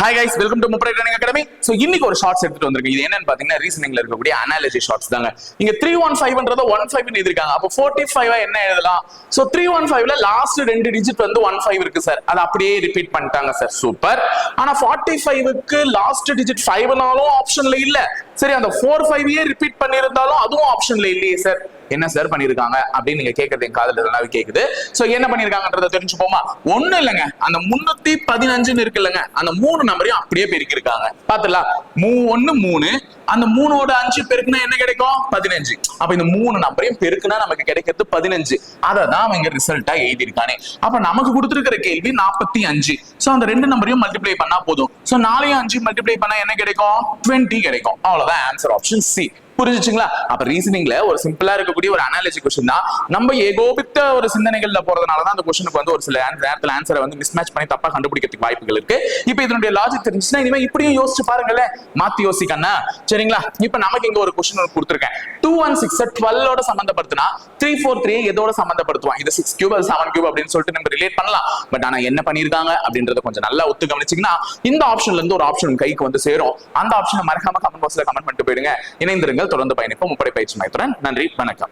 Hi guys, welcome to முப்படை training academy. So இன்னைக்கு ஒரு ஷார்ட்ஸ் எடுத்துட்டு வந்திருக்கேன். இது என்னன்னு பாத்தீங்கன்னா ரீசனிங்ல இருக்கக்கூடிய அனாலிசி ஷார்ட்ஸ் தாங்க. இங்க 315ன்றத 15 ன்னு எழுதிருக்காங்க. அப்போ 45 என்ன எழுதலாம்? சோ 315ல லாஸ்ட் ரெண்டு டிஜிட் வந்து 15 இருக்கு சார். அது அப்படியே ரிப்பீட் பண்ணிட்டாங்க சார். சூப்பர். ஆனா 45க்கு லாஸ்ட் டிஜிட் 5னாலும் ஆப்ஷன்ல இல்ல. சரி, அந்த 45 ரிப்பீட் பண்ணிருந்தாலும் அதுவும் ஆப்ஷன்ல இல்லையே சார். என்ன சார் பண்ணிருக்காங்க அப்படின்னு நீங்க கேக்குறது என் காதுல நல்லாவே கேக்குது. சோ என்ன பண்ணிருக்காங்கன்றத தெரிஞ்சுப்போமா? ஒண்ணு இல்லங்க, அந்த 315 இருக்கு இல்லங்க, அந்த 3 நம்பரையும் அப்படியே பெருக்கி இருக்காங்க. பாத்துலாம், 1 3, அந்த 3ஓட 5 பெருக்குனா என்ன கிடைக்கும்? 15. அப்ப இந்த 3 நம்பரையும் பெருக்குனா நமக்கு கிடைக்கிறது 15. அததான் அவங்க ரிசல்ட்டா எழுதிருக்கானே. அப்ப நமக்கு கொடுத்திருக்கிற கேள்வி 45. சோ அந்த ரெண்டு நம்பரையும் மல்டிப்ளை பண்ணா போதும். சோ 4 5 மல்டிப்ளை பண்ணா என்ன கிடைக்கும்? 20 கிடைக்கும். அவ்வளவுதான் ஆன்சர், ஆப்ஷன் சி. புரிஞ்சுச்சுங்களா? அப்ப ரீசனிங்ல ஒரு சிம்பிளா இருக்கக்கூடிய ஒரு அனாலிசி கொஸ்டின் தான். நம்ம ஏகோபித்த ஒரு சிந்தனைகள்ல போறதுனாலதான் அந்த கொஸ்டினுக்கு வந்து ஒரு சில நேரத்துல ஆன்சரை வந்து மிஸ்மேட்ச் பண்ணி தப்பா கண்டுபிடிக்கிறதுக்கு வாய்ப்புகள் இருக்கு. இப்ப இதனுடைய லாஜிக் தெரிஞ்சுச்சுன்னா இனிமே இப்படியும் யோசிச்சு பாருங்களேன், மாத்தி யோசிக்கண்ணா. சரிங்களா? இப்ப நமக்கு இங்க ஒரு கொஸ்டின் கொடுத்திருக்கேன். 216 12ஓட சம்பந்தப்படுத்தினா 343 எதோட சம்பந்தப்படுத்துவான்? இது 6 கியூப், 7 கியூப் அப்படின்னு சொல்லிட்டு நம்ம ரிலேட் பண்ணலாம். பட் ஆனா என்ன பண்ணிருக்காங்க அப்படின்றத கொஞ்சம் நல்லா ஒத்து கவனிச்சீங்கன்னா இந்த ஆப்ஷன்ல இருந்து ஒரு ஆப்ஷன் கைக்கு வந்து சேரும். அந்த ஆப்ஷனை மறக்காம கமெண்ட் பாக்ஸ்ல கமெண்ட் பண்ணிட்டு போயிடுங்க. இணைந்திருங்கள், தொடர்ந்து பயணிப்போம் முப்படை பயிற்சி மையத்துடன். நன்றி, வணக்கம்.